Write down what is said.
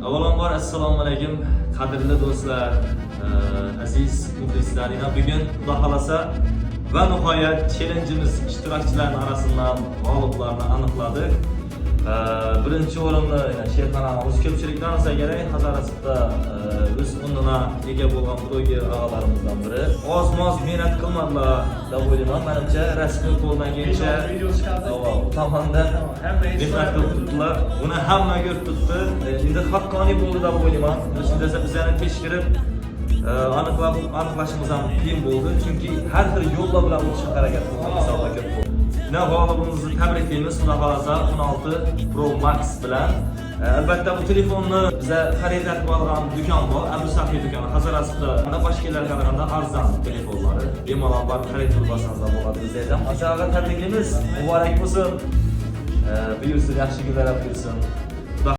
Avvalambor assalomu alaykum qadrli do'stlar, aziz muxlislar. Bugun Xudo xolasa va nihoyat challengeimiz ishtirokchilarining arasidan g'oliblarni aniqladik. Birinchi o'rinni Sherxonam o'z ko'pchilikdan olsa kerak, Hazarasida o'z o'rnina ega bo'lgan bloger og'alarimizdan biri. Oz-moz mehnat qilmadilar deb o'ylayman. Menimcha rasmiy qo'ldan kelgancha tomondan mehnat qildilar. Buni hamma ko'rib turibdi. Endi haqqoniy bo'ldi deb o'ylayman. Shunda bizlarni tekshirib aniqlashimiz ham qiyin bo'ldi, chunki har xil yo'llar bilan o'tishga harakat qildik. Misolga ko'p bo'ldi. G'olibimizni tabriklaymiz. Xudo xolasa 16 Pro Max bilan. Albatta bu telefonni biza xarid qilib olgan do'kon bor, Abu Safiy do'koni Hazarasida. Mana boshqalarga qaraganda arzon telefonlari. Bemalol borib xarid qilib olsangiz bo'ladi bizda ham. Asalga tabriklaymiz. Muborak bo'lsin. Buyursin, yaxshi kunlar olib kelsin.